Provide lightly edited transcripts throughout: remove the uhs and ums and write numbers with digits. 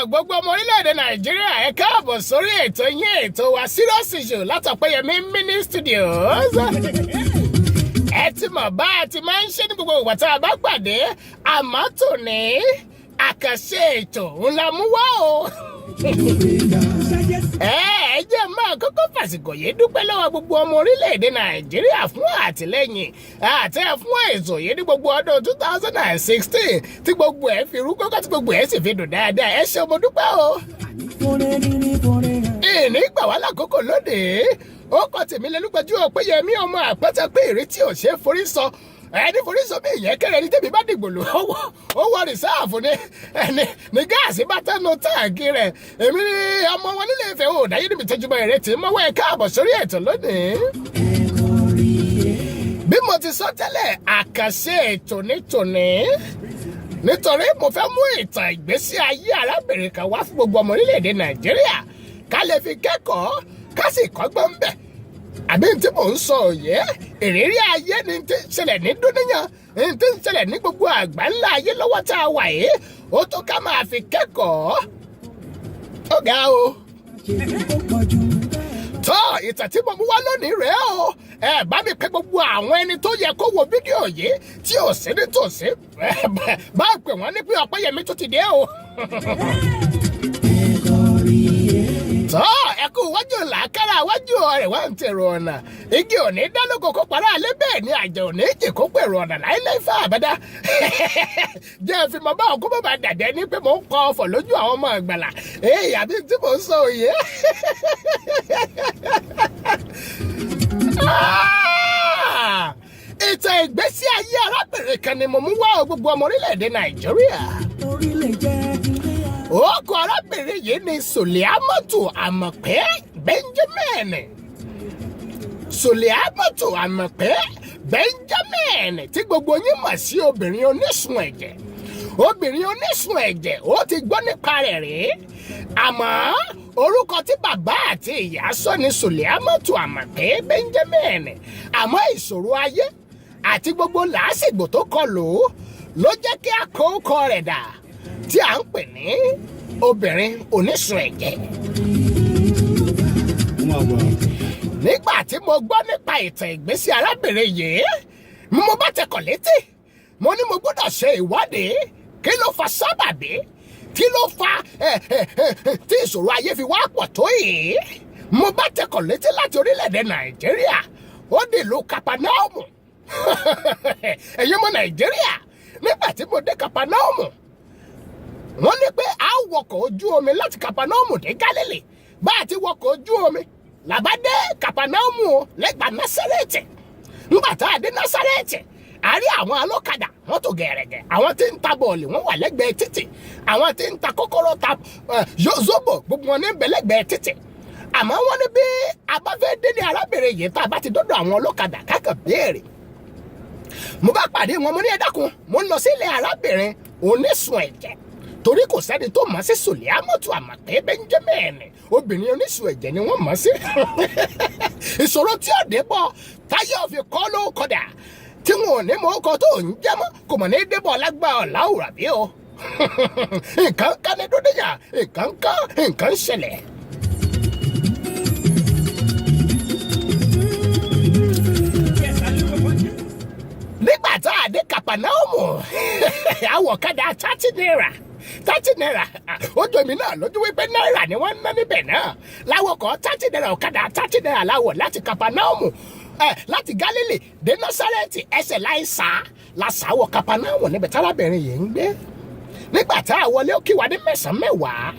Gbogbo ọmọ orílẹ̀-èdè Nàìjíríà ẹ káàbọ̀ sórí ètò yín ètò wa Serious Issue látọ̀pẹ́yẹmí mini studios. Ẹ ti mọ̀ bá a ti máa ń ṣe ní gbogbo ìgbà tá a bá pàdé àmọ́ tòní àkànṣe ètò ńlá mú wá o. Ẹ jẹ́ máa kọ́kọ́ fàsìkò yìí dúpẹ́ lọ́wọ́ gbogbo ọmọ orílẹ̀-èdè Nàìjíríà fún àtìlẹ́yìn àti fún ètò yìí ní gbogbo ọdún 2016 tí gbogbo ẹ̀ fi rú kọ́kọ́ tí gbogbo ẹ̀ sì fi dùn dáadáa. Ẹ ṣé mo dúpẹ́ o. Ìní gbà wá lákòókò lónìí ó kọ́ tèmi lẹ́lúgbẹ́jú Ọpẹ́yẹmí ọmọ àpẹtẹ pé ìrètí ò ṣe é forí sọ ẹni forí sọ bí ìyẹn kẹrẹ ní tèmi bá dìgbò lò ó wọ rìsáàfù ní gáàsì bá tẹnu táàgì rẹ èmi ọmọ wọn nílé Ifẹ̀ ò dáyé níbi tẹjúmọ ìrètí mọwọ ẹ káàbọ̀ sórí ètò lónìí. Bí mo ti sọ tẹ́lẹ̀ àkànṣe ètò ní tòní nítorí mo fẹ́ mú ìtàn ìgbésí ayé arábìnrin kan wá fún gbogbo ọmọ orílẹ̀-èdè Nàìjíríà ká lè fi kẹ́kọ̀ọ́ ká sì kọ́gbọ́n bẹ̀. Àbí tí mò ń sọ òye ìrírí ayé ni tí ń ṣẹlẹ̀ ní dúníyàn ní tí ń ṣẹlẹ̀ ní gbogbo àgbà ńlá ayé lọ́wọ́ tá a wà yìí ó tó ká máa fi kẹ́kọ̀ọ́. Ó ga o. Tọ́ ìtàn tí mo mú wá lónìí rèé o. Ẹ bá mi pè gbogbo àwọn ẹni tó yẹ kó wo fídíò yìí tí ò sí nítòsí bá pè wọ́n ní pé Ọpẹ́yẹmí tó ti dé o. Tọ́ ẹ kú wájú làákàrà wájú ọ̀rẹ́ wá ń tẹ̀rọ ọ̀nà igi òní dálógo kó para alẹ́ bẹ́ẹ̀ ni àjẹ́ òní jì kó pèrò ọ̀nà láíláí fún àbádá. Jẹ́ fi mọ bá òkú bàbá dàdẹ́ ní pé mò ń kọ́ ọ̀fọ̀ lójú àwọn ọmọ àgbàlá èyí àbí tí mò ń sọ òye. Ìtàn ìgbésí ayé arábìnrin kan ni mo mú wá gbogbo ọmọ orílẹ̀-èdè Nàìjíríà. Orúkọ arábìnrin yìí ni Suliamatu Àmọ̀pé Benjamin. Suliamatu Àmọ̀pé Benjamin tí gbogbo yín mọ̀ sí obìnrin onísun ẹ̀jẹ̀. Obìnrin onísun ẹ̀jẹ̀ ó ti gbọ́ nípa rẹ̀ rí. Àmọ́ orúkọ tí bàbá àti ìyá sọ ni Suliamatu Àmọ̀pé Benjamin. Àmọ́ ìṣòro ayé àti gbogbo làásìgbò tó kọlù ló jẹ́ kí àkókò rẹ̀ dà tí à ń pè ní obìnrin onísun ẹ̀jẹ̀. Nígbà tí mo gbọ́ nípa ìtàn ìgbésí arábìnrin yìí mo bá tẹkọ̀ létí mo ní mo gbọ́dọ̀ ṣe ìwádìí kí ló fa sábàbí kí ló fa tí ìṣòro ayé fi wá pọ̀ tó yìí. Mo bá tẹkọ̀ létí láti orílẹ̀-èdè Nàìjíríà ó dìlú Kapanaumu. Ẹ̀yin ọmọ Nàìjíríà nígbà tí mo dé Kapanaumu wọ́n ní pé a wọkọ̀ ojú omi láti Kapanaumu dé Galilee bá a ti wọkọ̀ ojú omi làbá dé Kapanaumu lẹ́gbàá Násárẹ́tì. Nígbà tá a dé Násárẹ́tì a rí àwọn alọ́kadà wọ́n tó gẹ̀rẹ̀gẹ̀ àwọn tí ń ta bọ̀ọ̀lì wọ́n wà lẹ́gbẹ̀ẹ́ títì àwọn tí ń ta kọ́kọ́rọ́ ta zobo gbogbo wọn ní bẹ lẹ́gbẹ̀ẹ́ títì. Àmọ́ wọ́n ní bí a bá fẹ́ délé arábìnrin yìí tá a bá ti dọ́dọ̀ àwọn ọlọ́kadà kákan béèrè. Mo bá pàdé wọn mo ní ẹ dákun mo ń lọ sílé arábìnrin onísun ẹ̀jẹ̀ torí kò sẹ́ni tó mọ̀ sí Suliamatu Àmọ̀pé Benjamin obìnrin onísun ẹ̀jẹ̀ ni wọ́n mọ̀ sí. Ìṣòro tí ó dé bọ̀ táyé òfin kọ́ ló kọdà tí wọn ò ní mọ ọkọ tó ń jẹ́ mọ́ kò mọ̀ ní débọ̀ lágbá ọ̀làwùrà bí o. Nǹkan ká ní dúdúyà nǹkan ṣẹlẹ̀. Nígbà tá a dé Kapanaumu àwọ̀kadà 30 naira ó jọ èmi náà lójú wípé náírà ni wọ́n ń ná níbẹ̀ náà láwọ̀kọ̀ 30 naira ọ̀kadà 30 naira láwọ̀ láti Kapanaumu láti Galilee dé Násárẹ́tì ẹsẹ̀ láì sá lásàáwọ̀ Kapanaumu níbi tárábìnrin yìí ń gbé. Nígbà tá a wọlé ó kí wa ní 9:10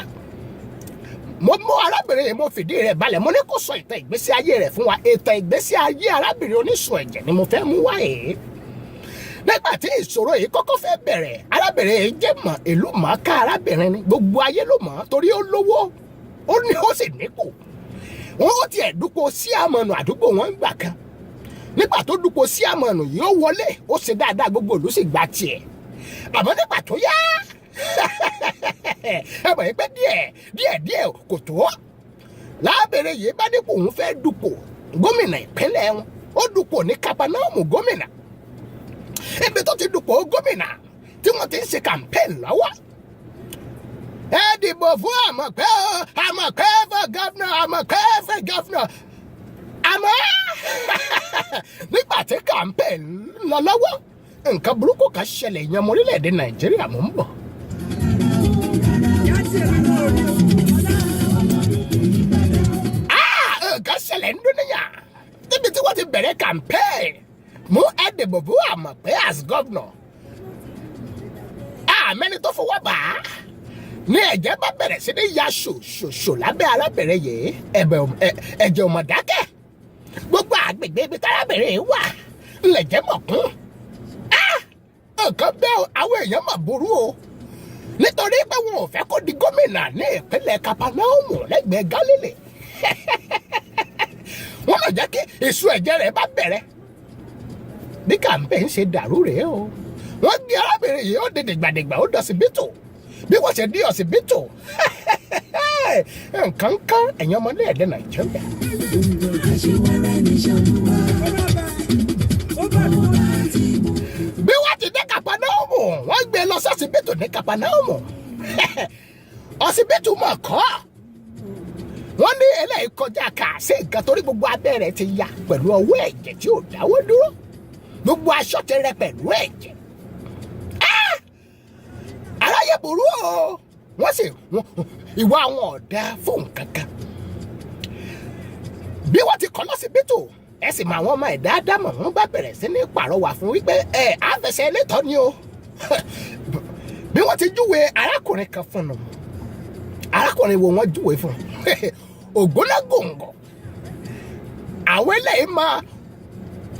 mo mú arábìnrin yìí mo fìdí rẹ̀ balẹ̀ mo ní kó sọ ìtàn ìgbésí ayé rẹ̀ fún wa. Ìtàn ìgbésí ayé arábìnrin onísun ẹ̀jẹ̀ ni mo fẹ́ mú wá yìí. Nígbà tí ìṣòro yìí kọ́kọ́ fẹ́ bẹ̀rẹ̀ arábìnrin yìí jẹ́ mọ̀ ìlú mọ̀ọ́ká arábìnrin ni gbogbo ayé ló mọ̀ torí ó lówó ó ní ó sì nípò. Wọ́n ó tiẹ̀ dúpọ̀ sí àmọ̀nù àdúgbò wọn gbà kan. Nígbà tó dúpọ̀ sí àmọ̀nù yìí ó wọlé ó ṣe dáadáa gbogbo ìlú sì gba tiẹ̀. Àmọ́ nígbà tó yá ẹ mọ̀ pé díẹ̀ kò tó. Lábẹ̀rẹ̀ yìí bá dípò òun fẹ́ dúpọ̀ gómìnà ìpínlẹ̀ wọn ó dúpọ̀ ní Kapanaumu gómìnà. Ibi tó ti dúpọ̀ gómìnà tí wọ́n ti ń ṣe campaign lọ́wọ́. Ẹ dìbò fún Àmọ̀pé o, Àmọ̀pé for governor, Àmọ̀pé for governor. Àmọ́ nígbà tí campaign lọ lọ́wọ́, nǹkan burúkú kan ṣẹlẹ̀ ìyẹn ọmọ orílẹ̀-èdè Nàìjíríà mò ń bọ̀. Nǹkan ṣẹlẹ̀ ń dúníyà níbi tí wọ́n ti bẹ̀rẹ̀ campaign mú ẹ dìbò fún Àmọ̀pé as governor. Àmẹ́ni tó fọwọ́ bá a ní ẹ̀jẹ̀ bá bẹ̀rẹ̀ sí ní ya ṣòṣòṣò lábẹ́ arábìnrin yìí ẹ̀jẹ̀ ò mọ̀ dákẹ́. Gbogbo àgbègbè ibi tárábìnrin yìí wà ńlẹ̀jẹ̀ mọ̀ kún. Nǹkan bẹ́ẹ̀ àwọn èèyàn mà burú o nítorí pé wọn ò fẹ́ kó di gómìnà ní ìpínlẹ̀ Kapanaumu lẹ́gbẹ̀ẹ́ Galilee. Wọ́n lọ jẹ́ kí ìṣù ẹ̀jẹ̀ rẹ̀ bá bẹ̀rẹ̀. Bí campaign ṣe dàrú rèé o. Wọ́n gbé arábìnrin yìí ó di dìgbàdìgbà ó dọ̀sibítù. Bí wọ́n ṣe dí ọ̀sibítù. Nǹkan kan ẹ̀yin ọmọdé ẹ̀dẹ́ Nàìjíríà. Bí wọ́n ti dé Kapanaumu, wọ́n gbé lọ sí ọ̀sibítù ní Kapanaumu. Ọ̀sibítù mọ̀ kọ́. Wọ́n ní eléyìí kọjá kàásì nǹkan torí gbogbo abẹ́rẹ́ ti ya pẹ̀lú ọwọ́ ẹ̀jẹ̀ tí ò dáwọ́ dúró. Gbogbo aṣọ ti rẹ pẹ̀lú ẹ̀jẹ̀. Aráyé burú o. Wọ́n sì ìwà àwọn ọ̀dà fún kankan. Bí wọ́n ti kọ́ lọ́sibítù, ẹ sì mọ àwọn ọmọ ẹ̀dá ádámọ̀ wọ́n bá bẹ̀rẹ̀ sí ní pàrọwà fún wípé àfẹsẹ̀ elétọ́ ni o. Bí wọ́n ti júwe arákùnrin kan fún un. Arákùnrin wo wọ́n júwe fún un. Ògbónágòǹgò. Àwọn eléyìí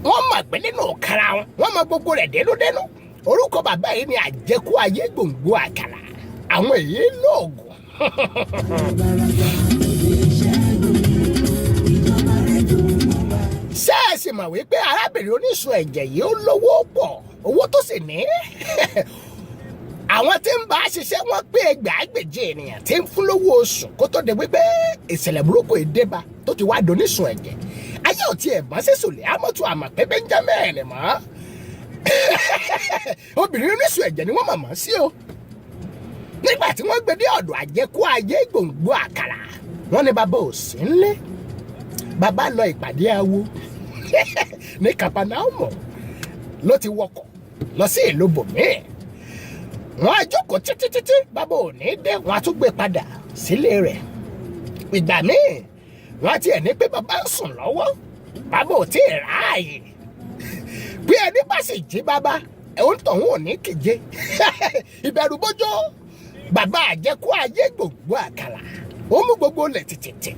wọ́n mọ̀ pé nínú ọ̀kara wọn, wọ́n mọ gbogbo rẹ̀ dénúdénú. Orúkọ bàbá yìí ni Àjẹkú Ayé Gbòǹgbò Àkàlà. Àwọn èyí lóògùn. Ṣé ẹ sì mọ̀ wípé arábìnrin oníṣun ẹ̀jẹ̀ yìí ó lówó pọ̀, owó tó sì ní? Àwọn tí ń bá a ṣiṣẹ́ wọ́n pé ẹgbàágbèje ènìyàn tí ń fún lówó oṣù kó tó de wípé ìṣẹ̀lẹ̀ burúkú ìdébà tó ti wá doníṣun ẹ̀jẹ̀. Ayé ò tiẹ̀ mọ́ sí Sùlíámọ́tù Àmọ̀pé Benjamin mọ́. Obìnrin oníṣun ẹ̀jẹ̀ ni wọ́n mọ̀ mọ́ sí o. Nígbà tí wọ́n gbé dé ọ̀dọ̀ Àjẹkú Ayé Gbòǹgbò Àkàlà, wọ́n ní bàbá ò sí ńlé. Bàbá lọ ìpàdé awo ní Kapanaumu ló ti wọkọ̀ lọ sí ìlú bòmíì. Wọ́n á jókòó títí bàbá ò ní dé, wọ́n á tún gbé padà sílé rẹ̀. Ìgbà míì wọ́n á tiẹ̀ ní pé bàbá ń sùn lọ́wọ́, bàbá ò tí ì ráàyè. Bí ẹni bá sì jí bàbá ẹ̀hún tọ̀hún ò ní kíje. Ìbẹ̀rù bójó bàbá Àjẹkú Ayé Gbòǹgbò Àkàlà ó mú gbogbo lẹ̀ tìtìtì.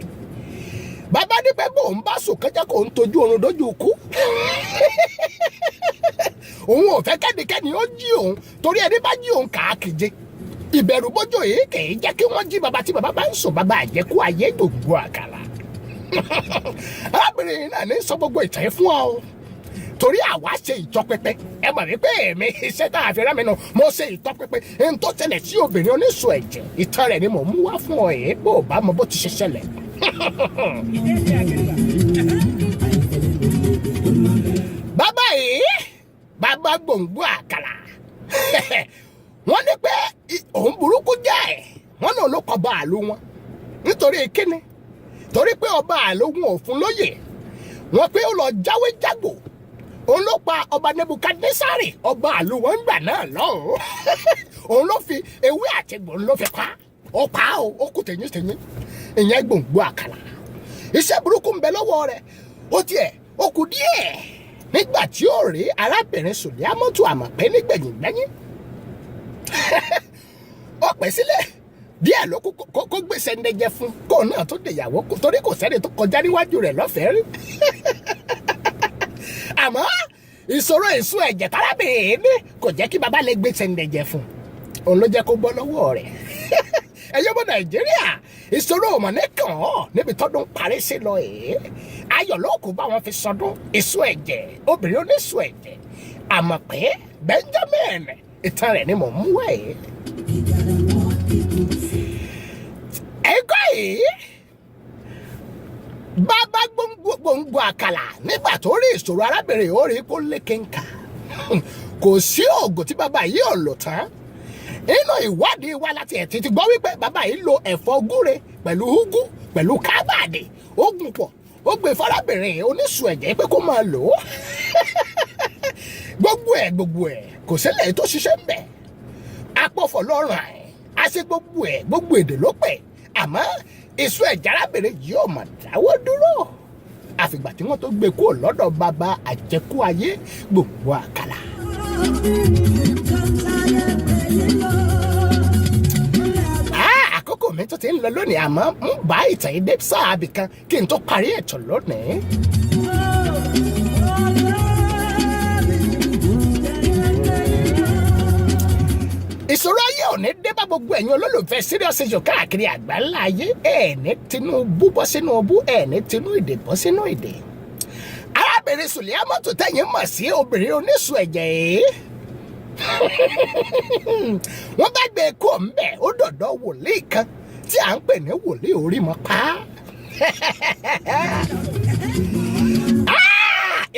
Bàbá ní pé bóun bá sùn kọjá kó ń tojú oorun dójú ikú. Òun ò fẹ́ kẹ́nikẹ́ni ó jí òun torí ẹni bá jí òun kà á kíje. Ìbẹ̀rù bójó yìí kì í jẹ́ kí wọ́n jí bàbá tí bàbá bá ń sùn. Bàbá Àjẹkú Ayé Gbòǹgbò Àkàlà. Arábìnrin náà ní sọ gbogbo ìtàn yìí fún ọ torí àwa ṣe ìtọpinpin. Ẹ mọ̀ wípé èmi iṣẹ́ tá a fi rán mi nù, mo ṣe ìtọpinpin. Ohun tó ṣẹlẹ̀ sí obìnrin oníṣun ẹ̀jẹ̀, ìtàn rẹ̀ ni mò ń mú wá fún ọ yìí bó o bá mọ bó ti ṣe ṣẹlẹ̀. Bàbá yìí, bàbá Gbòǹgbò Àkàlà, wọ́n ní pé òun burúkú jẹ́ ẹ̀. Wọ́n náà ló kọ bá àlú wọn nítorí kíni? Torí pé ọba àlú wọn ò fún lóyè. Wọ́n pé ó lọ jáwé jágbò. Òun ló pa ọba Nebukadnesari, ọba àlú wọn gbà náà lọ́hùn. Òun ló fi ewé àtẹ̀gbò ló fi pa. Ó pa ó kú tẹ̀yìn. Ìyẹn Gbòǹgbò Àkàlà. Iṣẹ́ burúkú ń bẹ lọ́wọ́ rẹ̀. Ó kù díẹ̀ nígbà tí ó rí arábìnrin Sùlíámọ́tù Àmọ̀pé nígbẹ̀yìn. Ó pẹ́ sílẹ̀ díẹ̀ ló kó gbèsè ńdẹ́jẹ fún kó náà tó dèyàwó torí kò sẹ́ni tó kọjá níwájú rẹ̀ lọ́fẹ̀ẹ́ rí. Àmọ́ ìṣòro ìsun ẹ̀jẹ̀ tárábìnrin ní kò jẹ́ kí bàbá lè gbèsè ńdẹ́jẹ fún. Òun ló jẹ́ kó bọ́ lọ́wọ́ rẹ̀. Ẹ̀yin ọmọ Nàìjíríà, ìṣòro òmọ̀ní kàn ọ́ níbi tọ́dún parí sí lọ èé. Ayọ̀ ló kù bá wọn fi sọdún ìsun ẹ̀jẹ̀, obìnrin onísun ẹ̀jẹ̀, Àmọ̀pé Benjamin, ìtàn rẹ̀ ni mò ń mú wá yìí. Ẹ̀gọ́ yìí, bàbá Gbòǹgbò Àkàlà nígbà tó rí ìṣòro arábìnrin ó rí kó lékè ńkà. kò sí oògùn tí bàbá yìí ò lò tán. Inú ìwádìí wa láti ẹ̀ ti gbọ́ wípé bàbá yìí lo ẹ̀fọ́ gúre pẹ̀lú úgú pẹ̀lú kábàdì ó gùn pọ̀ ó gbé fárábìnrin oníṣù ẹ̀jẹ̀ pé kó máa lò ó. gbogbo ẹ̀ kò sílẹ̀ tó ṣiṣẹ́ ń bẹ̀. Apọ̀fọ̀ lọ́rùn a ṣe gbogbo èdè ló pẹ̀ àmọ́ ìṣù ẹ̀jẹ̀ arábìnrin yìí ò mà dáwọ́ dúró àfìgbà tí wọ́n tó gbé kúrò lọ́dọ̀ bàbá àjẹkù ayé gbogbo àkàlà. Àkókò mi tó ti ń lọ lónìí àmọ́ ń bá ìtàn yìí dé sáàbì kan kí n tó parí ètò lónìí. Ìṣòro ayé ò ní dé bá gbogbo ẹ̀yin olólùfẹ́ Serious Issue káàkiri àgbáńlá ayé ẹ̀ ní Tinubu bọ́ sínú ọbú ẹ̀ ní tinú ìdè bọ́ sínú ìdè. Arábìnrin Sùlíámọ́tò tẹ̀yìn mọ̀ sí obìnrin oníṣù ẹ̀jẹ̀ yìí. Wọ́n bá gbé kó ńbẹ̀ ó dọ̀dọ̀ wòlíì kan tí à ń pè ní wòlíì Orímọpá.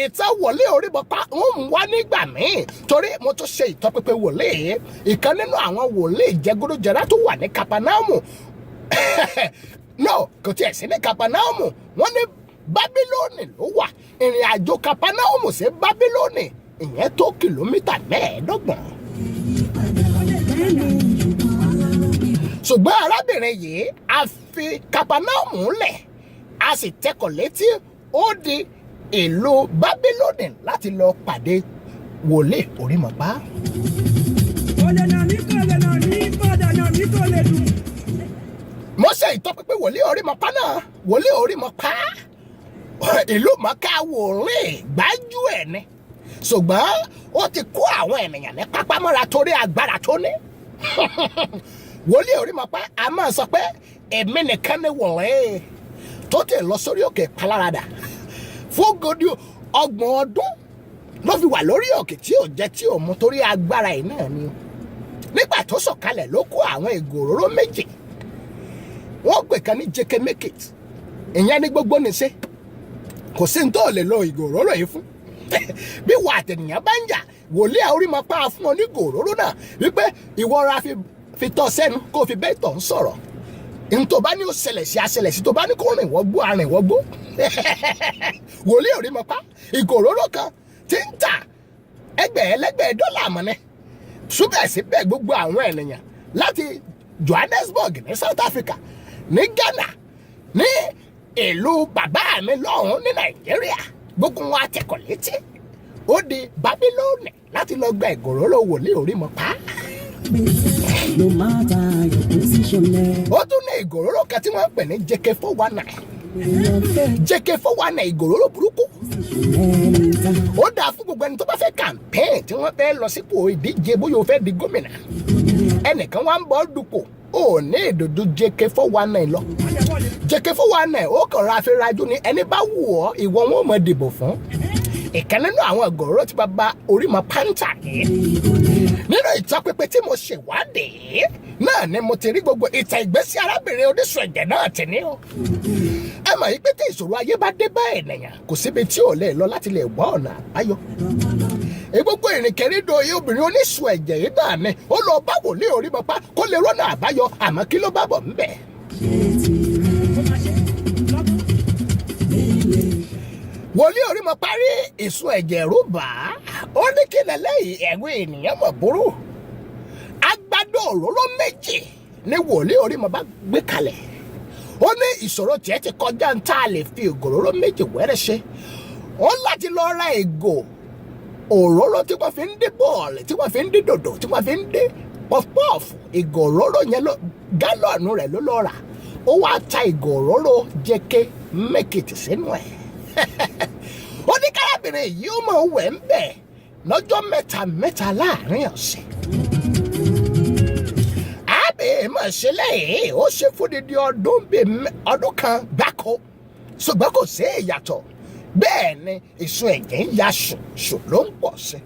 Ìtàn wòlíì Orímọpá ń wá nígbà míì torí mo tún ṣe ìtọpinpin wòlíì ìkan nínú àwọn wòlíì jẹgúdújẹrá tó wà ní Kapanaumu. No, kò tiẹ̀ sí ní Kapanaumu wọ́n ní Bábílónì ló wà. Ìrìn àjò Kapanaumu sí Bábílónì ìyẹn tó kìlómítà 25. Ṣùgbọ́n arábìnrin yìí a fi Kapanaumu lẹ̀ a sì tẹkọ̀ létí ó di ìlú Bábílónì láti lọ pàdé wòlíì Orímọpá. Mo ṣe ìtọpinpin wòlíì Orímọpá náà wòlíì Orímọpá ìlú mọ̀ká wòlíì gbájú ẹ̀ ni ṣùgbọ́n ó ti kó àwọn ènìyàn ní pápámọ́ra torí agbára tó ní. Wòlíì Orímọpá a máa sọ pé èmi nìkan ni wòlíì tó ti lọ sórí òkè Pálárádà fún godi 30 ọdún ló fi wà lórí òkè tí ò jẹ tí ò mu torí agbára ẹ̀ náà ni. Nígbà tó sọ̀kalẹ̀ ló kó àwọn ìgò òróró 2 wọ́n pè kan ní jẹ́kẹ́ make it ìyẹn ní gbogbo nìṣe kò sí ní tó lè lo ìgò òróró yìí fún. Bí wà àtẹnìyàn bá ń jà wòlíì Orímọpá fún ọ ní ìgò òróró náà wípé ìwọra fi tọ́ sẹ́nu kó fi bẹ́ẹ̀ tọ̀ ń sọ̀rọ̀ ntò bá ní ó ṣẹlẹ̀ sí aṣẹlẹ̀ sí tó bá ní kó rìn wọ́gbó arìn wọ́gbó. Wòlíì Orímọpá ìgò òróró kan ti ń tà ẹgbẹ̀ẹ́lẹ́gbẹ̀ẹ́ dọ́là mọ́nẹ́ ṣùgbọ́n síbẹ̀ gbogbo àwọn ènìyàn láti Johannesburg ní South Africa ní Ghana ní ìlú bàbá mi lọ́hùn ní Nàìjíríà gbogbo wọn àtẹ̀kọ̀ létí ó di Bábílónì láti lọ gba ìgò òróró wòlíì Orímọpá. No matter your position there. Ó tún ní ìgò òróró kan tí wọ́n ń pè ní JK419. JK419 ìgò òróró burúkú. Ó dáa fún gbogbo ẹni tó bá fẹ́ campaign tí wọ́n fẹ́ lọ sípò ìdíje bóyá o fẹ́ di gómìnà. Ẹnìkan wá ń bọ́ dupò ó ní ìdòdó JK419 lọ. JK419 ó kàn ra afẹ́rajú ní ẹni bá wù ọ́ ìwọ wọn ò mọ̀ dìbò fún. Ìkan nínú àwọn ìgò òróró tí bàbá Orímọpá ń tà yìí. Nínú ìtọpinpin tí mo ṣèwádìí náà ni mo ti rí gbogbo ìtàn ìgbésí arábìnrin oníṣù ẹ̀jẹ̀ náà ti ní o. Ẹ mọ̀ yí pé tí ìṣòro ayé bá dé bá ènìyàn kò síbi tí ò lè lọ láti lè wá ọ̀nà àbáyọ. Gbogbo ìrìnkèrindò yìí obìnrin oníṣù ẹ̀jẹ̀ yìí náà ni ó lọ bá wòlíì Orímọpá kó lè rọ́nà àbáyọ àmọ́ kí ló bá bọ̀ ńbẹ̀. Wòlíì Orímọpá rí ìṣù ẹ̀jẹ̀ rúbà ó ní kí lẹ́lẹ́yìn ẹ̀gbẹ́ ènìyàn mọ̀ burú. Agbádò òróró 2 ní wòlíì Orímọpá gbé kalẹ̀. Ó ní ìṣòro tiẹ̀ ti kọjá ń tá a lè fi ìgò òróró 2 wẹ́rẹ́ ṣe. Ó láti lọ ra ìgò òróró tí wọ́n fi ń dín bọ́ọ̀lì tí wọ́n fi ń dín dòdò tí wọ́n fi ń dín pọfupọ́ọ̀fù. Ìgò òróró yẹn gálọ̀nù rẹ̀ ló lọ rà. Ó wá ta ìgò òróró JK make it sínú ẹ̀. Ó ní kárábìnrin yìí ó máa wẹ̀ ń bẹ̀ lọ́jọ́ 3 láàrin ọ̀sẹ̀. Àbẹ̀ mọ̀ ṣe lẹ́yìn ó ṣe fún dídí ọdún kan gbáko ṣùgbọ́n kò sí ìyàtọ̀ bẹ́ẹ̀ ni ìsun ẹ̀jẹ̀ ń ya ṣùṣù ló ń pọ̀ sí.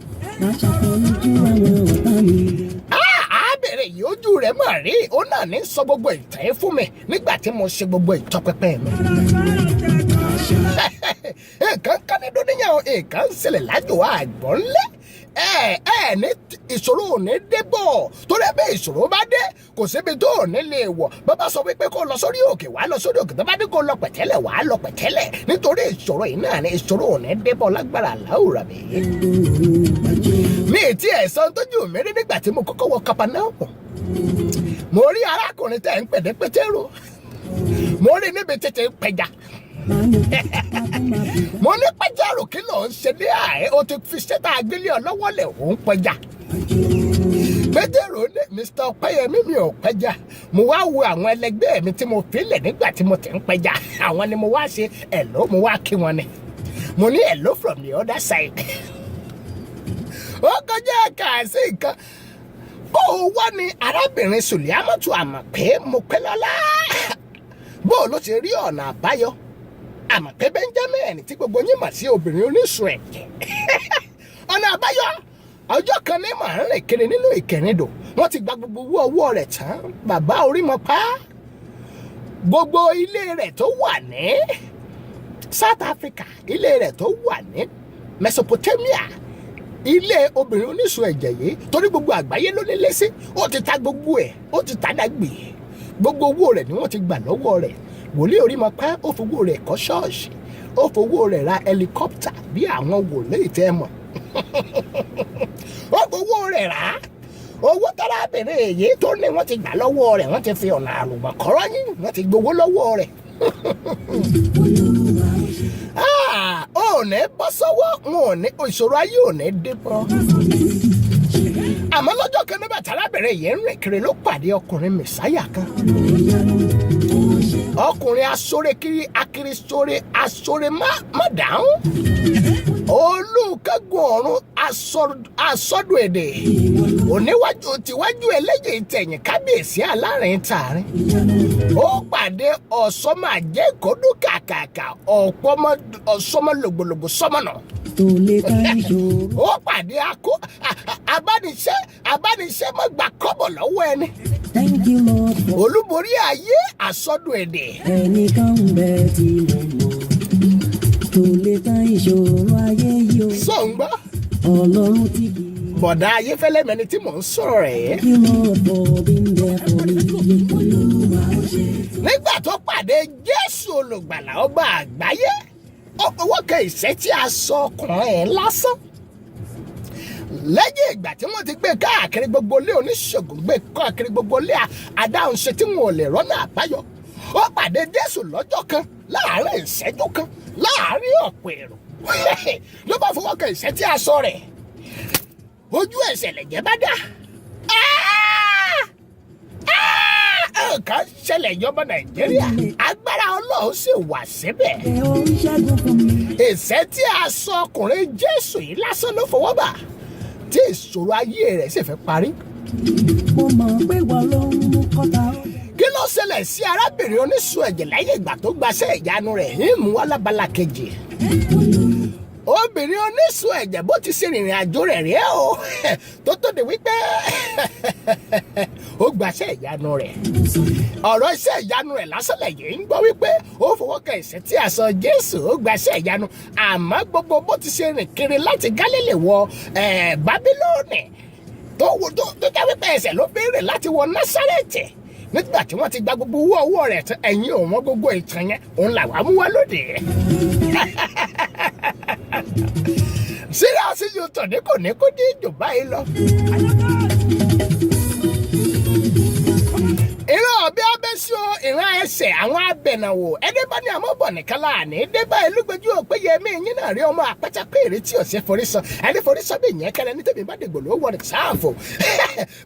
Àbẹ̀rẹ̀ yìí ojú rẹ̀ mọ̀ rí ó náà ní sọ gbogbo ìtàn yìí fún mi nígbà tí mo ṣe gbogbo ìtọpinpin mi. Nǹkan kan ní dúníyàn nǹkan ń ṣẹlẹ̀ lájò àgbọ̀nlẹ̀ ní ìṣòro ò ní dé bọ̀ torí bí ìṣòro bá dé kò síbi tó ò ní lè wọ̀ bàbá sọ wípé kó lọ sórí òkè wàá lọ sórí òkè tó bá dé kó lọ pẹ̀tẹ́lẹ̀ wàá lọ pẹ̀tẹ́lẹ̀ nítorí ìṣòro yìí náà ni ìṣòro ò ní dé bọ̀ lágbára láwùrà mi. mi ti ẹ̀sán tójú mi rí nígbà tí mo kọ́kọ́ wọ Kapanaumu mo rí arákùnrin tẹ̀ ń pẹ̀dẹ́ Pétérù mo rí níbi tètè pẹja mo ní Pétérù kí ló ń ṣe ní àárẹ̀ o ti fi ṣẹ́ta agbélé ọlọ́wọ́ lẹ̀ òun pẹja Pétérù ní Mr. Ọpẹ́yẹmí mi ò pẹja mo wá wo àwọn ẹlẹgbẹ́ mi tí mo filẹ̀ nígbà tí mo ti ń pẹja àwọn ni mo wá ṣe hello mo wá kí wọn ni mo ní hello from the other side ó kọjá kàásì nǹkan bó o wá ní arábìnrin Sùlíámọ́tù Àmọ̀pé mo pẹ́ lọ́lá bó o ló ti rí ọ̀nà àbáyọ Àmọ̀pé Benjamin tí gbogbo yín mọ̀ sí obìnrin oníṣun ẹ̀jẹ̀ ọ̀nà àbáyọ ọjọ́ kan ní màá rìn kiri nínú Ìkẹrìndò wọ́n ti gba gbogbo owó ọwọ́ rẹ̀ tán bàbá Orímọpá gbogbo ilé rẹ̀ tó wà ní South Africa ilé rẹ̀ tó wà ní Mesopotamia ilé obìnrin oníṣun ẹ̀jẹ̀ yìí torí gbogbo àgbáyé ló nílé sí ó ti ta gbogbo ẹ̀ ó ti ta dàgbé gbogbo owó rẹ̀ ni wọ́n ti gbà lọ́wọ́ rẹ̀ wòlíì Orímọpá ó fowó rẹ̀ kọ́ ṣọ́ọ̀ṣì ó fowó rẹ̀ ra helicopter bí àwọn wòlíì tẹ́ mọ̀ ó fowó rẹ̀ rà á owó tárábìnrin èyí tó ní wọ́n ti gbà lọ́wọ́ rẹ̀ wọ́n ti fi ọ̀nà àlùmọ̀kọ́rọ́ yín wọ́n ti gbowó lọ́wọ́ rẹ̀ ó ní bọ́ sọ́wọ́ wọn ò ní ìṣòro ayé ò ní dé bọ́ àmọ́ lọ́jọ́ kan nígbà tárábìnrin yìí ń rìn kiri ló pàdé ọkùnrin mẹ̀sáyà kan ọkùnrin asórekiri akirisore asore má dáhùn olùkẹ́gun ọ̀run asọ́dún èdè oníwájú tiwájú ẹlẹ́yìn tẹ̀yìn kábíyèsí alárin tààrin ó pàdé ọ̀sọ́màjẹ́ ìkọ́dún kàkàkà ọ̀sọ́mọ lògbòlògbò sọ́mọ̀nà ó pàdé abániṣẹ́ mọ́ gbà kọ́bọ̀ lọ́wọ́ ẹni. Thank you, Lord. Olúborí ayé àsọdún èdè. Ẹnìkan ń bẹ tí mo mọ̀ tó lè tán ìṣòro ayé yìí o. Sọ̀ngbọ́. Ọlọ́run ti kì í. Bọ̀dá ayéfẹ́lẹ́ mẹni tí mò ń sọ̀rọ̀ rẹ̀. Thank you, Lord, for being there for me. Olúwa ó ṣe. Nígbà tó pàdé Jésù olùgbàlà ọba àgbáyé, ó fọwọ́ kan ìṣẹ́ tí a sọ ọkùnrin ẹ̀ lásán. Lẹ́yìn ìgbà tí wọ́n ti gbé káàkiri gbogbo ilé oníṣègùn gbé káàkiri gbogbo ilé adáhunṣe tí wọn ò lè rọ́nà àbáyọ ó pàdé Jésù lọ́jọ́ kan láàárín ìṣẹ́jú kan láàárín ọ̀pọ̀ èrò ló bá fọwọ́ kan ìṣẹ́ tí a sọ rẹ̀ ojú ẹsẹ̀ lẹ̀jẹ̀ bá dá nǹkan ṣẹlẹ̀ ìjọba Nàìjíríà agbára Ọlọ́run sì wà síbẹ̀ ìṣẹ́ tí a sọ ọkùnrin Jésù yìí lásán ló fọwọ́ bà tí ìṣòro ayé rẹ̀ sì fẹ́ parí. Mo mọ̀ pé wọ́n ló ń mú kọ́ta. Kí ló ṣẹlẹ̀ sí arábìnrin oníṣun ẹ̀jẹ̀ lẹ́yìn ìgbà tó gbaṣẹ́ ìyanu rẹ̀ ní ìmúwálábala kejì? Obìnrin oníṣun ẹ̀jẹ̀ bó ti ṣe rìnrìn àjò rẹ̀ rí o tó tó di wípé ó gbaṣẹ́ ìyanu rẹ̀. Ọ̀rọ̀ iṣẹ́ ìyanu rẹ̀ lásán lẹ́yìn ń gbọ́ wípé ó fọwọ́ kan ìṣẹ́ tí a sọ Jésù ó gbaṣẹ́ ìyanu àmọ́ gbogbo bó ti ṣe rìn kiri láti Gálílì wọ Bábílónì tó jẹ́ wípé ẹsẹ̀ ló béèrè láti wọ Násárẹ́tì nígbà tí wọ́n ti gba gbogbo owó ọwọ́ rẹ̀ tán ẹ̀yìn òun gbogbo ìtàn yẹn òun làwọn mú wá lóde. Síra sí yóò tàn ní kò ní kó dé ìjò báyìí lọ. ìran ọ̀bẹ abẹ́sọ ìran ẹsẹ̀ àwọn abẹ̀nàwò ẹni bá ní àmọ́bọ̀ nìkan láàánú débà elúgbẹ́jú òpéyẹmí yín náà rí ọmọ àpátápé ìrètí ọ̀sẹ̀ forísọ ẹni forísọ bí ìyẹn kẹrẹ ní tèmi bá dìgbò ló wọ sáàfò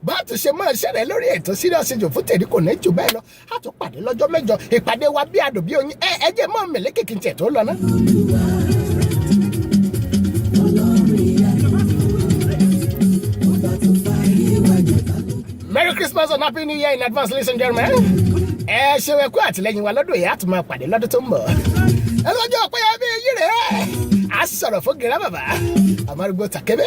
bá a tún ṣe máa ṣẹlẹ̀ lórí ètò Serious Ejò fún tèmi kò ní jù bẹ́ẹ̀ lọ a tún pàdé lọ́jọ́ mẹ́jọ ìpàdé wa bí adùn bí oyin ẹ jẹ́ mọ́ mẹ́lẹ́kìkì tẹ̀ tó lọ ná. Merry Christmas and Happy New Year in advance, ladies and gentlemen. Ẹ ṣe wẹ́kú àtìlẹ́yìn wa lọ́dún yìí á tún máa pàdé lọ́dún tó ń bọ̀. Ẹ lọ́jọ́ ọ̀pẹ́ yẹn bí yín rẹ̀ á sọ̀rọ̀ fún gẹ̀rẹ́ bàbá àmọ́ arúgbó tàkébé.